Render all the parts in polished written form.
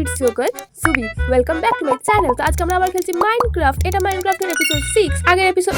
It's your girl সুবি, welcome back to my channel. তো আজকে আমরা আবার খেলছি মাইনক্রাফট। এটা মাইনক্রাফটের এপিসোড 6। আগের এপিসোড,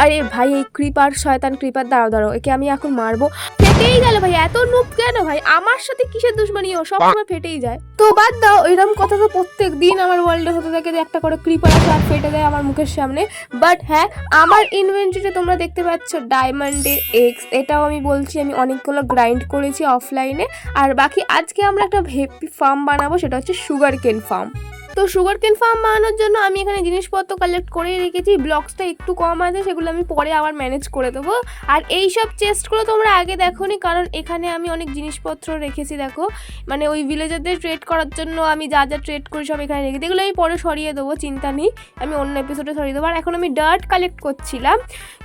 আরে ভাই এই ক্রিপার, শয়তান ক্রিপার, দাঁড়াও একে আমি এখন মারবো। ফেটেই গেল ভাই, এত নুব কেন ভাই? আমার সাথে কিসের দুশ্মনী? ও সবসময় ফেটেই যায়। তো বাদ দাও, এরকম কথা তো প্রত্যেক দিন আমার ওয়ার্ল্ডে হতে থাকে যে একটা করে ক্রিপার আসে আর ফেটে দেয় আমার মুখের সামনে। বাট হ্যাঁ, আমার ইনভেন্টরিতে তোমরা দেখতে পাচ্ছ ডায়মন্ডের এক্স। এটাও আমি বলছি, আমি অনেকগুলো গ্রাইন্ড করেছি অফলাইনে। আর বাকি আজকে আমরা একটা হেপি ফার্ম বানাবো, সেটা হচ্ছে সুগার কেন ফার্ম। তো সুগার কেন ফার্ম বানানোর জন্য আমি এখানে জিনিসপত্র কালেক্ট করেই রেখেছি। ব্লকসটা একটু কম আছে, সেগুলো আমি পরে আবার ম্যানেজ করে দেবো। আর এই সব চেস্টগুলো তোমরা আগে দেখোনি, কারণ এখানে আমি অনেক জিনিসপত্র রেখেছি। দেখো, মানে ওই ভিলেজারদের ট্রেড করার জন্য আমি যা যা ট্রেড করি সব এখানে রেখেছি। এগুলো আমি পরে সরিয়ে দেবো, চিন্তা নেই, আমি অন্য এপিসোডে সরিয়ে দেবো। আর এখন আমি ডার্ট কালেক্ট করছিলাম,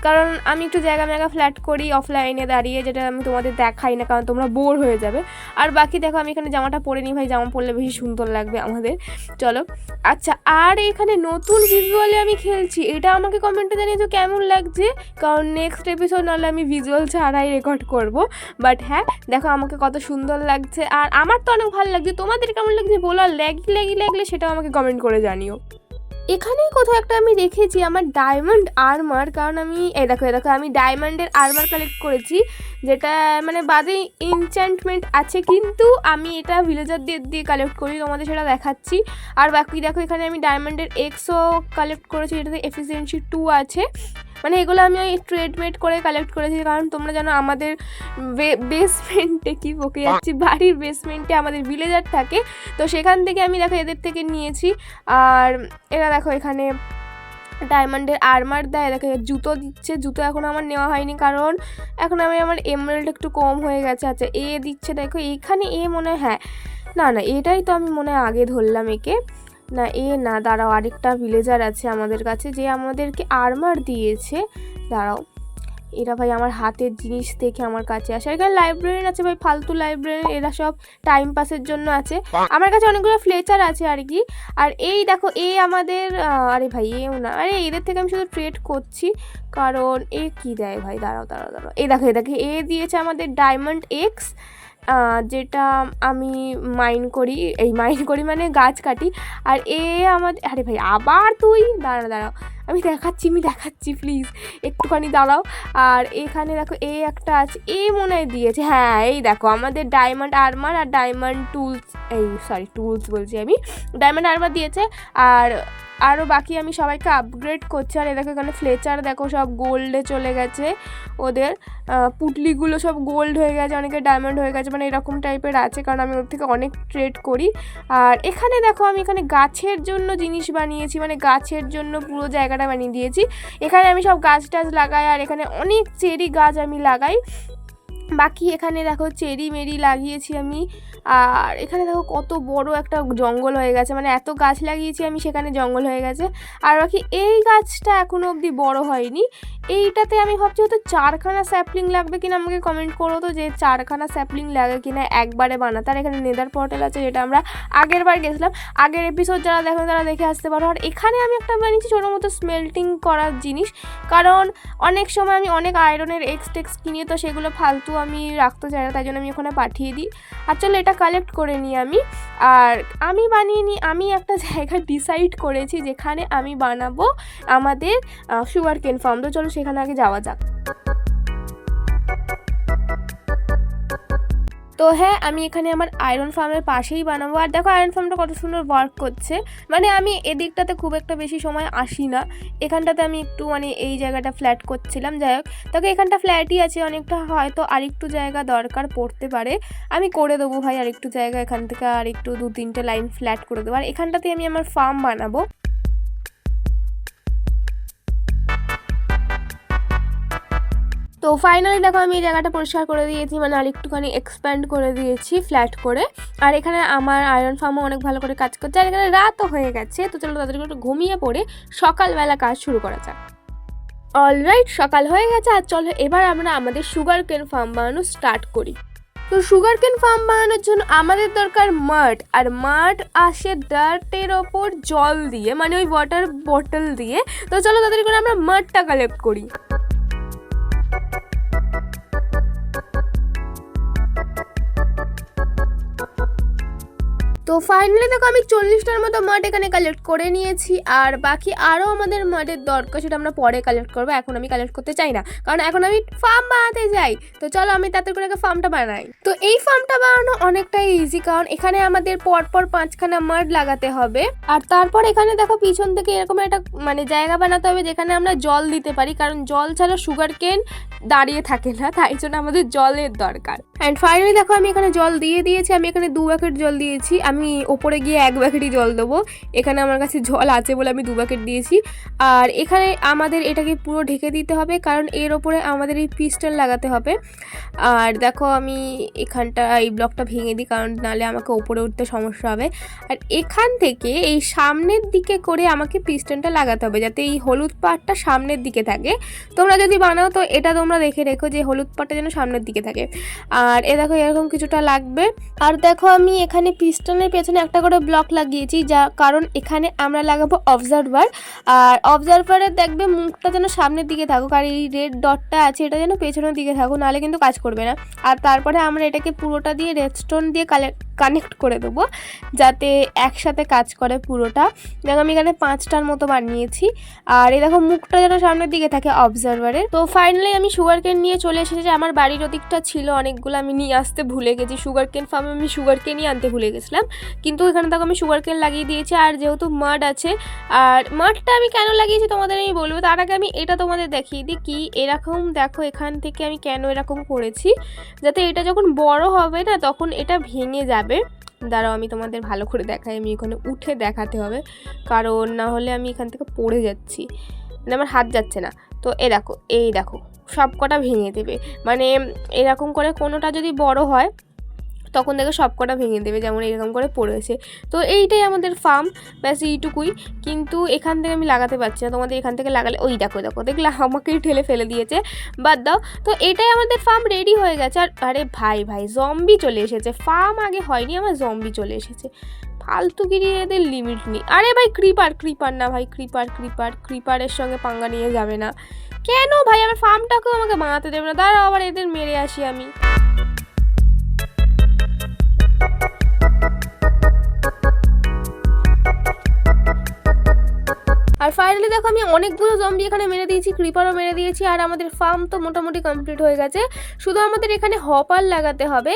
কারণ আমি একটু জায়গা ফ্ল্যাট করি অফলাইনে দাঁড়িয়ে, যেটা আমি তোমাদের দেখাই না কারণ তোমরা বোর হয়ে যাবে। আর বাকি দেখো, আমি এখানে জামাটা পরে নিই ভাই, জামা পরলে বেশি সুন্দর লাগবে আমাদের। চলো আচ্ছা, আর এখানে নতুন ভিজুয়ালে আমি খেলছি, এটা আমাকে কমেন্টে জানিয়েছো কেমন লাগছে, কারণ নেক্সট এপিসোড নাহলে আমি ভিজুয়াল ছাড়াই রেকর্ড করব। বাট হ্যাঁ, দেখো আমাকে কত সুন্দর লাগছে, আর আমার তো অনেক ভালো লাগছে। তোমাদের কেমন লাগছে বলো, আর লাগলে সেটাও আমাকে কমেন্ট করে জানিও। এখানেই কোথাও একটা আমি রেখেছি আমার ডায়মন্ড আর্মার, কারণ আমি দেখো আমি ডায়মন্ডের আর্মার কালেক্ট করেছি, যেটা মানে বাদে এনচ্যান্টমেন্ট আছে, কিন্তু আমি এটা ভিলেজারদের দিয়ে কালেক্ট করি, তোমাদের সেটা দেখাচ্ছি। আর বাকি দেখো, এখানে আমি ডায়মন্ডের এক্সও কালেক্ট করেছি, যেটাতে এফিসিয়েন্সি 2 আছে। মানে এগুলো আমি ওই ট্রেডমেড করে কালেক্ট করেছি, কারণ তোমরা জানো আমাদের বেসমেন্টে কি বকে যাচ্ছি, বাড়ির বেসমেন্টে আমাদের ভিলেজার থাকে, তো সেখান থেকে আমি দেখো এদের থেকে নিয়েছি। আর এরা দেখো এখানে ডায়মন্ডের আর্মার দেয়, দেখো জুতো দিচ্ছে। জুতো এখন আমার নেওয়া হয়নি, কারণ এখন আমার এমরাল্ড একটু কম হয়ে গেছে। আচ্ছা, এ দিচ্ছে, দেখো এইখানে এ মনে হয়, হ্যাঁ না এটাই তো আমি মনে হয় আগে ধরলাম একে, না না দাঁড়াও, আরেকটা ভিলেজার আছে আমাদের কাছে যে আমাদেরকে আর্মার দিয়েছে। দাঁড়াও, এরা ভাই আমার হাতের জিনিস দেখে আমার কাছে আসে। এখানে লাইব্রেরিয়ান আছে ভাই, ফালতু লাইব্রেরিয়ান, এরা সব টাইম পাসের জন্য আছে। আমার কাছে অনেকগুলো ফ্লেচার আছে আর কি। আর এই দেখো, আমাদের আরে ভাই এও না, আরে এদের থেকে আমি শুধু ট্রেড করছি, কারণ কি দেয় ভাই, দাঁড়াও, এই দেখো দিয়েছে আমাদের ডায়মন্ড এক্স, যেটা আমি মাইন করি মানে গাছ কাটি। আর আমাদের, আরে ভাই আবার তুই দাঁড়াও, আমি দেখাচ্ছি প্লিজ একটুখানি দাঁড়াও। আর এখানে দেখো একটা আছে, মনে হয় দিয়েছে, হ্যাঁ এই দেখো আমাদের ডায়মন্ড আর্মার আর ডায়মন্ড টুলস, টুলস বলছি আমি, ডায়মন্ড আর্মার দিয়েছে। আর আরও বাকি আমি সবাইকে আপগ্রেড করছি। আর দেখো এখানে ফ্লেচার দেখো সব গোল্ডে চলে গেছে, ওদের পুটলিগুলো সব গোল্ড হয়ে গেছে, অনেকে ডায়মন্ড হয়ে গেছে, মানে এরকম টাইপের আছে, কারণ আমি ওর থেকে অনেক ট্রেড করি। আর এখানে দেখো আমি এখানে গাছের জন্য জিনিস বানিয়েছি, মানে গাছের জন্য পুরো জায়গাটা বানিয়ে দিয়েছি। এখানে আমি সব গাছ টাছ লাগাই, আর এখানে অনেক চেরি গাছ আমি লাগাই। বাকি এখানে দেখো চেরি মেরি লাগিয়েছি আমি। আর এখানে দেখো কত বড় একটা জঙ্গল হয়ে গেছে, মানে এত গাছ লাগিয়েছি আমি, সেখানে জঙ্গল হয়ে গেছে। আর বাকি এই গাছটা এখনও অবধি বড় হয়নি। এইটাতে আমি ভাবছি হয়তো 4খানা স্যাপলিং লাগবে কিনা, আমাকে কমেন্ট করো তো যে 4খানা স্যাপলিং লাগে কিনা একবারে বানাতে। আর এখানে নেদার পোর্টাল আছে, যেটা আমরা আগের বার গেছিলাম, আগের এপিসোড যারা দেখো তারা দেখে আসতে পারো। আর এখানে আমি একটা বানিয়েছি ছোটো মতো স্মেল্টিং করার জিনিস, কারণ অনেক সময় আমি অনেক আয়রনের এক্স কিনি, তো সেগুলো ফালতু আমি রাখতে চাই না, তাই জন্য আমি ওখানে পাঠিয়ে দিই। আর চলো এটা কালেক্ট করে নিই আমি। আর আমি বানিয়ে নিই, আমি একটা জায়গা ডিসাইড করেছি যেখানে আমি বানাবো আমাদের সুগার কেন ফার্ম। তো চলো সেখানে আগে যাওয়া যাক। তো হ্যাঁ, আমি এখানে আমার আয়রন ফার্মের পাশেই বানাবো। আর দেখো আয়রন ফার্মটা কত সুন্দর ওয়ার্ক করছে, মানে আমি এদিকটাতে খুব একটা বেশি সময় আসি না, এখানটাতে আমি একটু মানে এই জায়গাটা ফ্ল্যাট করছিলাম। যাই হোক, দেখো এখানটা ফ্ল্যাটই আছে, অনেকটা হয়তো আরেকটু জায়গা দরকার পড়তে পারে, আমি করে দেবো ভাই আরেকটু জায়গা, এখান থেকে আরেকটু 2-3টে লাইন ফ্ল্যাট করে দেবো। আর এখানটাতে আমি আমার ফার্ম বানাবো। তো ফাইনালি দেখো আমি এই জায়গাটা পরিষ্কার করে দিয়েছি, মানে আরেকটুখানি এক্সপ্যান্ড করে দিয়েছি ফ্ল্যাট করে। আর এখানে আমার আয়রন ফার্মও অনেক ভালো করে কাজ করছে। আর এখানে রাতও হয়ে গেছে, তো চলো তাদেরকে একটু ঘুমিয়ে পড়ে সকালবেলা কাজ শুরু করা যাক। অলরাইট, সকাল হয়ে গেছে, আর চলো এবার আমরা আমাদের সুগার কেন ফার্ম বানানো স্টার্ট করি। তো সুগার কেন ফার্ম বানানোর জন্য আমাদের দরকার মাড, আর মাড আসে ডার্টের ওপর জল দিয়ে, মানে ওই ওয়াটার বটল দিয়ে। তো চলো তাদের করে আমরা মাডটা কালেক্ট করি। তো ফাইনালি দেখো আমি 40টার মতো মাড এখানে কালেক্ট করে নিয়েছি, আর বাকি আরও আমাদের মাডের দরকার, সেটা আমরা পরে কালেক্ট করবো, এখন আমি কালেক্ট করতে চাই না, কারণ এখন আমি ফার্ম বানাতে যাই। তো চলো আমি তাদের করে ফার্মটা বানাই। তো এই ফার্মটা বানানো অনেকটাই ইজি, কারণ এখানে আমাদের পরপর 5খানা মাড লাগাতে হবে, আর তারপর এখানে দেখো পিছন থেকে এরকম একটা মানে জায়গা বানাতে হবে যেখানে আমরা জল দিতে পারি, কারণ জল ছাড়া সুগার কেন দাঁড়িয়ে থাকে না, তাই জন্য আমাদের জলের দরকার। অ্যান্ড ফাইনালি দেখো আমি এখানে জল দিয়ে দিয়েছি, আমি এখানে 2 বাকেট জল দিয়েছি, আমি ওপরে গিয়ে 1 বাকেটই জল দেবো। এখানে আমার কাছে জল আছে বলে আমি 2 বাকেট দিয়েছি। আর এখানে আমাদের এটাকে পুরো ঢেকে দিতে হবে, কারণ এর ওপরে আমাদের এই পিস্টন লাগাতে হবে। আর দেখো আমি এখানটা এই ব্লকটা ভেঙে দিই, কারণ নাহলে আমাকে ওপরে উঠতে সমস্যা হবে। আর এখান থেকে এই সামনের দিকে করে আমাকে পিস্টনটা লাগাতে হবে, যাতে এই হলুদ পাটটা সামনের দিকে থাকে। তোমরা যদি বানাও তো এটা তোমরা দেখে রেখো যে হলুদ পাটটা যেন সামনের দিকে থাকে। আর এ দেখো এরকম কিছুটা লাগবে। আর দেখো আমি এখানে পিস্টনের পেছনে একটা করে ব্লক লাগিয়েছি, যা কারণ এখানে আমরা লাগাবো অবজারভার। আর অবজারভারের দেখবে মুখটা যেন সামনের দিকে থাকুক, আর এই রেড ডটটা আছে এটা যেন পেছনের দিকে থাকুক, নাহলে কিন্তু কাজ করবে না। আর তারপরে আমরা এটাকে পুরোটা দিয়ে রেডস্টোন দিয়ে কানেক্ট করে দেবো, যাতে একসাথে কাজ করে পুরোটা। দেখো আমি এখানে 5টার মতো বানিয়েছি। আর এই দেখো মুখটা যেন সামনের দিকে থাকে অবজারভারের। তো ফাইনালি আমি সুগার কেন নিয়ে চলে এসেছি, আমার বাড়ির ওদিকটা ছিল অনেকগুলো, আমি নিয়ে আসতে ভুলে গেছি। সুগার কেন ফার্মে আমি সুগার কেনই আনতে ভুলে গেছিলাম, কিন্তু এখানে দেখো আমি সুগার কেন লাগিয়ে দিয়েছি। আর যেহেতু মাড আছে, আর মাডটা আমি কেন লাগিয়েছি তোমাদের আমি বলবো, তার আগে আমি এটা তোমাদের দেখিয়ে দিই কি এরকম। দেখো এখান থেকে আমি কেন এরকম করেছি, যাতে এটা যখন বড় হবে না তখন এটা ভেঙে যাবে। দাঁড়াও আমি তোমাদের ভালো করে দেখাই, আমি এখানে উঠে দেখাতে হবে, কারণ না হলে আমি এখান থেকে পড়ে যাচ্ছি, মানে আমার হাত যাচ্ছে না। তো এই দেখো সব কটা ভেঙে দেবে, মানে এরকম করে কোনোটা যদি বড় হয় তখন দেখো সব কটা ভেঙে দেবে, যেমন এরকম করে পড়েছে। তো এইটাই আমাদের ফার্ম, ব্যাস এইটুকুই। কিন্তু এখান থেকে আমি লাগাতে পারছি না, তোমাদের এখান থেকে লাগালে ওই দেখো দেখলে আমাকেই ঠেলে ফেলে দিয়েছে, বাদ দাও। তো এটাই আমাদের ফার্ম রেডি হয়ে গেছে। আর আরে ভাই জম্বি চলে এসেছে, ফার্ম আগে হয়নি, আমার জম্বি চলে এসেছে। ফালতুগিরি এদের লিমিট নেই। আরে ভাই ক্রিপার না ভাই, ক্রিপারের সঙ্গে পাঙ্গা নিয়ে যাবে না কেন ভাই, আমার ফার্মটাকেও আমাকে বানাতে দেবে না। দাঁড়াও আবার এদের মেরে আসি আমি। আর ফাইনালি দেখো আমি অনেকগুলো জম্বি এখানে মেরে দিয়েছি, ক্রিপারও মেরে দিয়েছি, আর আমাদের ফার্ম তো মোটামুটি কমপ্লিট হয়ে গেছে। শুধু আমাদের এখানে হপার লাগাতে হবে,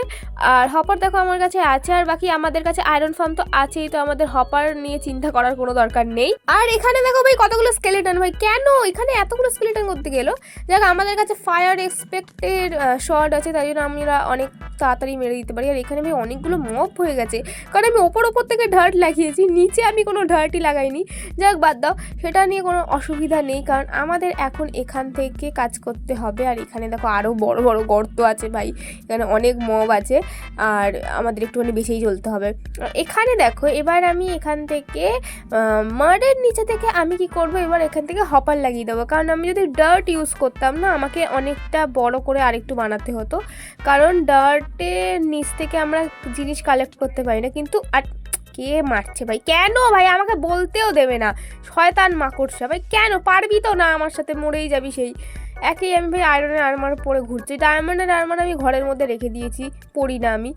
আর হপার দেখো আমার কাছে আছে, আর বাকি আমাদের কাছে আয়রন ফার্ম তো আছেই, তো আমাদের হপার নিয়ে চিন্তা করার কোনো দরকার নেই। আর এখানে দেখো ভাই কতগুলো স্কেলেটন, ভাই কেন এখানে এতগুলো স্কেলেটন করতে গেলো? যাক আমাদের কাছে ফায়ার এক্সপেক্টের শর্ট আছে, তাই জন্য আমরা অনেক তাড়াতাড়ি মেরে দিতে পারি। আর এখানে ভাই অনেকগুলো মব হয়ে গেছে, কারণ আমি ওপর থেকে ডার্ট লাগিয়েছি, নিচে আমি কোনো ডার্টই লাগাইনি। যাক বাদ দাও, সেটা নিয়ে কোনো অসুবিধা নেই, কারণ আমাদের এখন এখান থেকে কাজ করতে হবে। আর এখানে দেখো আরও বড় বড় গর্ত আছে ভাই, এখানে অনেক মব আছে, আর আমাদের একটুখানি বেশিই চলতে হবে। এখানে দেখো এবার আমি এখান থেকে মাডের নিচে থেকে আমি কি করব, এবার এখান থেকে হপার লাগিয়ে দেবো, কারণ আমি যদি ডার্ট ইউজ করতাম না আমাকে অনেকটা বড় করে আরেকটু বানাতে হতো, কারণ ডার্টের নিচ থেকে আমরা জিনিস কালেক্ট করতে পারি না। কিন্তু আর কে মারছে ভাই, কেন ভাই আমাকে বলতেও দেবে না, শয়তান মাকড়সা ভাই, কেন পারবি তো না আমার সাথে, মরেই যাবি সেই একই। আমি ভাই আয়রনের আর্মার পরে ঘুরছি, ডায়মন্ডের আর্মার আমি ঘরের মধ্যে রেখে দিয়েছি, পড়ি না আমি,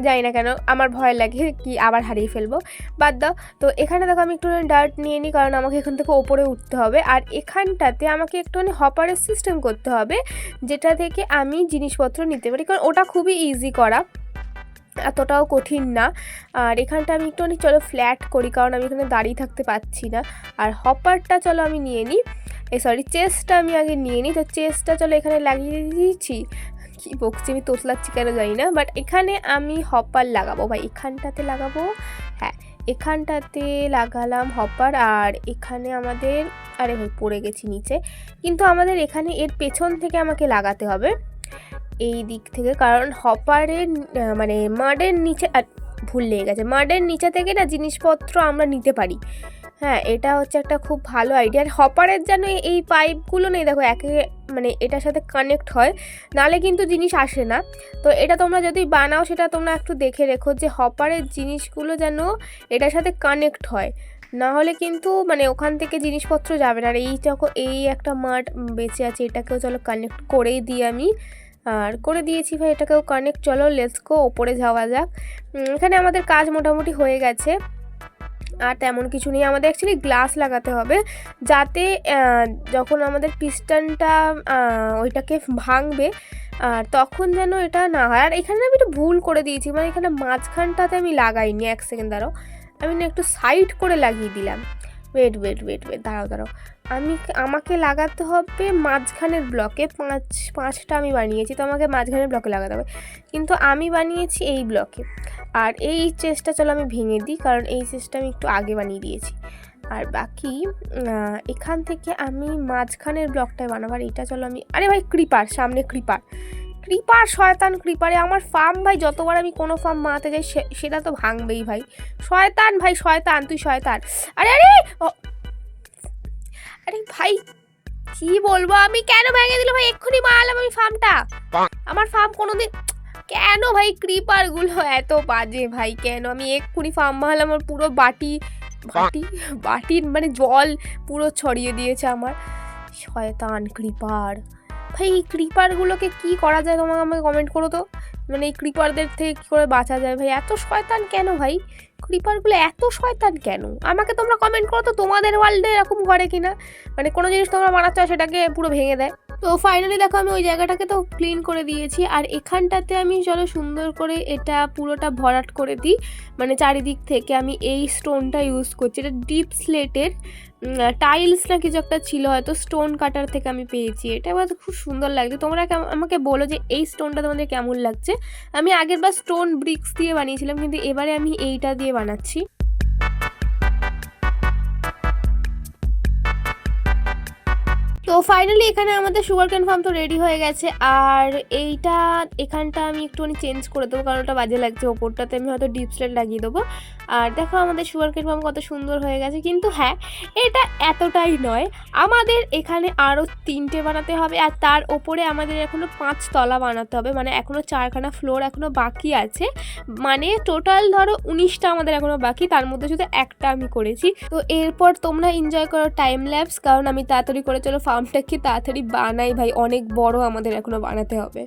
জানি না কেন আমার ভয় লাগে কি আবার হারিয়ে ফেলবো, বাদ দাও। তো এখানে দেখো আমি একটুখানি ডার্ট নিয়ে নিই, কারণ আমাকে এখান থেকে ওপরে উঠতে হবে। আর এখানটাতে আমাকে একটুখানি হপারের সিস্টেম করতে হবে, যেটা থেকে আমি জিনিসপত্র নিতে পারি, কারণ ওটা খুবই ইজি করা, এতটাও কঠিন না। আর এখানটা আমি একটুখানি চলো ফ্ল্যাট করি, কারণ আমি এখানে দাঁড়িয়ে থাকতে পারছি না। আর হপারটা চলো আমি নিয়ে নিই, চেস্টটা আমি আগে নিয়ে নিই। তো চেস্টটা চলো এখানে লাগিয়ে দিয়েছি, কি বকছি আমি, তোতলাচ্ছি কেন জানি না, বাট এখানে আমি হপার লাগাবো ভাই, এখানটাতে লাগাবো, হ্যাঁ এখানটাতে লাগালাম হপার। আর এখানে আমাদের, আরে ভাই পড়ে গেছি নিচে, কিন্তু আমাদের এখানে এর পেছন থেকে আমাকে লাগাতে হবে এই দিক থেকে, কারণ হপারের মানে মাডের নিচে, ভুল লেগে গেছে, মাডের নিচে থেকে না জিনিসপত্র আমরা নিতে পারি। হ্যাঁ এটা হচ্ছে একটা খুব ভালো আইডিয়া। আর হপারের যেন এই পাইপগুলো নেই দেখো একে মানে এটার সাথে কানেক্ট হয়, নালে কিন্তু জিনিস আসে না। তো এটা তোমরা যদি বানাও সেটা তোমরা একটু দেখে রেখো যে হপারের জিনিসগুলো যেন এটার সাথে কানেক্ট হয়, না হলে কিন্তু মানে ওখান থেকে জিনিসপত্র যাবে না। আর এই দেখো এই একটা মাড বেঁচে আছে, এটাকেও চলো কানেক্ট করেই দিই আমি, আর করে দিয়েছি ভাই এটাকেও কানেক্ট। চলো লেটস গো, ওপরে যাওয়া যাক। এখানে আমাদের কাজ মোটামুটি হয়ে গেছে, আর তেমন কিছু নেই। আমাদের অ্যাকচুয়ালি গ্লাস লাগাতে হবে যাতে যখন আমাদের পিস্টনটা ওইটাকে ভাঙবে আর তখন যেন এটা না হয়। আর এখানে আমি একটু ভুল করে দিয়েছি, মানে এখানে মাঝখানটাতে আমি লাগাইনি। 1 সেকেন্ড দাঁড়াও, আমি না একটু সাইড করে লাগিয়ে দিলাম। ওয়েট দাঁড়াও, আমাকে লাগাতে হবে মাঝখানের ব্লকে। 5টা আমি বানিয়েছি, তো আমাকে মাঝখানের ব্লকে লাগাতে হবে, কিন্তু আমি বানিয়েছি এই ব্লকে। আর এই চেস্টটা চলো আমি ভেঙে দিই, কারণ এই চেস্টটা আমি একটু আগে বানিয়ে দিয়েছি। আর বাকি এখান থেকে আমি মাঝখানের ব্লকটায় বানাবো। আর এইটা চলো আমি, আরে ভাই ক্রিপার, সামনে ক্রিপার শয়তান ক্রিপারে আমার ফার্ম ভাই। যতবার আমি কোনো ফার্ম বানাতে যাই সেটা তো ভাঙবেই ভাই। শয়তান ভাই, শয়তান, তুই শয়তান। আরে আরে আরে ভাই কি বলবো, আমি কেন ভেঙে দিল ভাই? এক্ষুনি বানালাম আমি ফার্মটা, আমার ফার্ম কোনোদিন কেন ভাই? ক্রিপারগুলো এত বাজে ভাই, কেন? আমি এক্ষুনি ফার্ম বানালাম, আমার পুরো বাটির মানে জল পুরো ছড়িয়ে দিয়েছে আমার। শয়তান ক্রিপার ভাই, এই ক্রিপারগুলোকে কি করা যায় আমাকে কমেন্ট করো তো। মানে এই ক্রিপারদের থেকে কী করে বাঁচা যায় ভাই? এত শয়তান কেন ভাই ক্রিপারগুলো, এত শয়তান কেন? আমাকে তোমরা কমেন্ট করো তো, তোমাদের ওয়ার্ল্ডে এরকম করে কিনা, মানে কোনো জিনিস তোমরা বানাচ্ছ সেটাকে পুরো ভেঙে দেয়। তো ফাইনালি দেখো আমি ওই জায়গাটাকে তো ক্লিন করে দিয়েছি, আর এখানটাতে আমি চলো সুন্দর করে এটা পুরোটা ভরাট করে দিই। মানে চারিদিক থেকে আমি এই স্টোনটা ইউজ করছি, এটা ডিপ স্লেটের টাইলস না কিছু একটা ছিল, হয়তো স্টোন কাটার থেকে আমি পেয়েছি। এটা এবার খুব সুন্দর লাগছে। তোমরা আমাকে বলো যে এই স্টোনটা তোমাদের কেমন লাগছে। আমি আগেরবার স্টোন ব্রিক্স দিয়ে বানিয়েছিলাম, কিন্তু এবারে আমি এইটা দিয়ে বানাচ্ছি। তো ফাইনালি এখানে আমাদের সুগারকেন ফার্ম তো রেডি হয়ে গেছে। আর এখানটা আমি একটুখানি চেঞ্জ করে দেবো, কারণ ওটা বাজে লাগছে। ওপরটাতে আমি হয়তো ডিপ স্লেট লাগিয়ে দেবো। আর দেখো আমাদের সুগারকেন ফার্ম কত সুন্দর হয়ে গেছে। কিন্তু হ্যাঁ, এটা এতটাই নয়, আমাদের এখানে আরও 3টে বানাতে হবে, আর তার ওপরে আমাদের এখনও 5 তলা বানাতে হবে। মানে এখনও 4খানা ফ্লোর এখনও বাকি আছে, মানে টোটাল ধরো 19টা আমাদের এখনও বাকি, তার মধ্যে শুধু একটা আমি করেছি। তো এরপর তোমরা এনজয় করো টাইম ল্যাপস, কারণ আমি তাড়াতাড়ি করে চলো ফার্মটাকে তাড়াতাড়ি বানাই ভাই, অনেক বড় আমাদের এখনো বানাতে হবে।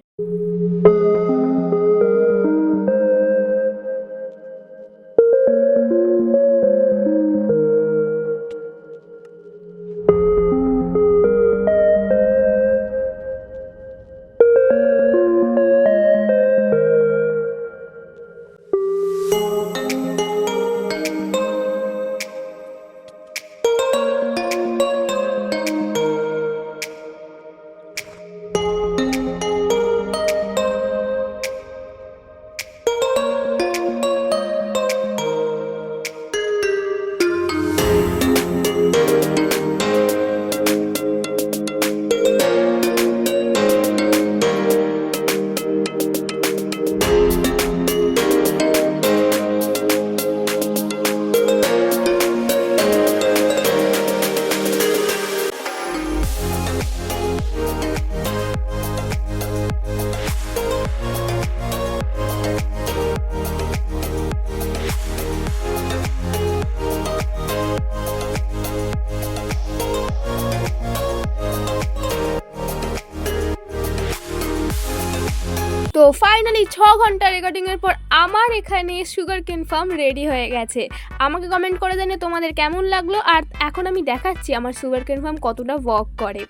তো ফাইনালি 6 ঘন্টা রেকর্ডিংয়ের পর আমার এখানে সুগারকেন ফার্ম রেডি হয়ে গেছে। আমাকে কমেন্ট করে জানিয়ে তোমাদের কেমন লাগলো। আর এখন আমি দেখাচ্ছি আমার সুগারকেন ফার্ম কতটা ওয়ার্ক করে।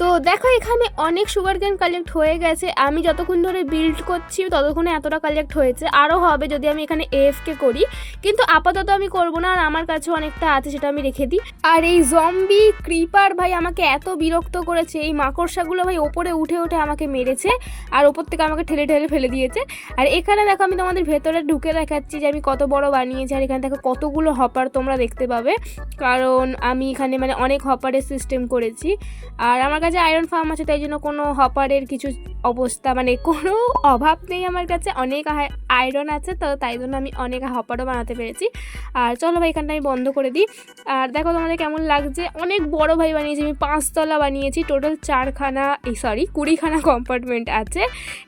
তো দেখো এখানে অনেক সুগারকেন কালেক্ট হয়ে গেছে। আমি যতক্ষণ ধরে বিল্ড করছি ততক্ষণে এতটা কালেক্ট হয়েছে, আরও হবে যদি আমি এখানে এএফকে করি, কিন্তু আপাতত আমি করব না। আর আমার কাছে অনেকটা আছে, সেটা আমি রেখে দিই। আর এই জম্বি ক্রিপার ভাই আমাকে এত বিরক্ত করেছে, এই মাকড়সাগুলো ভাই ওপরে উঠে আমাকে মেরেছে, আর ওপর থেকে আমাকে ঠেলে ফেলে দিয়েছে। আর এখানে দেখো আমি তোমাদের ভেতরে ঢুকে দেখাচ্ছি যে আমি কত বড় বানিয়েছি। আর এখানে দেখো কতগুলো হপার তোমরা দেখতে পাবে, কারণ আমি এখানে মানে অনেক হপারের সিস্টেম করেছি। আর আমার কাছে আয়রন ফার্ম আছে, তাই জন্য কোনো হপারের কিছু অবস্থা মানে কোনো অভাব নেই। আমার কাছে অনেক আয়রন আছে, তো তাই জন্য আমি অনেক হপারও বানাতে পেরেছি। আর চলো ভাই এখানটা আমি বন্ধ করে দিই। আর দেখো তোমাদের কেমন লাগছে, অনেক বড় ভাই বানিয়েছি আমি, 5 তলা বানিয়েছি। টোটাল 20খানা কম্পার্টমেন্ট আছে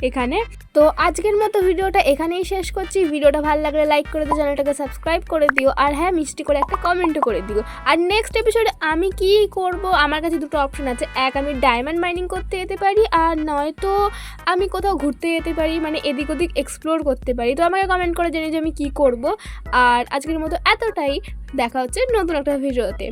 এখানে। তো আজকের মতো ভিডিওটা এখানেই শেষ করছি। ভিডিওটা ভালো লাগলে লাইক করে দিও, চ্যানেলটাকে সাবস্ক্রাইব করে দিও, আর হ্যাঁ মিষ্টি করে একটা কমেন্টও করে দিও। আর নেক্সট এপিসোডে আমি কি করব, আমার কাছে দুটো অপশন আছে। এক, আমি ডায়মন্ড মাইনিং করতে যেতে পারি, আর নয়তো আমি কোথাও ঘুরতে যেতে পারি, মানে এদিক ওদিক এক্সপ্লোর করতে পারি। তো আমাকে কমেন্ট করে জানিয়ে যে আমি কী করব। আর আজকের মতো এতটাই, দেখা হচ্ছে নতুন একটা ভিডিওতে।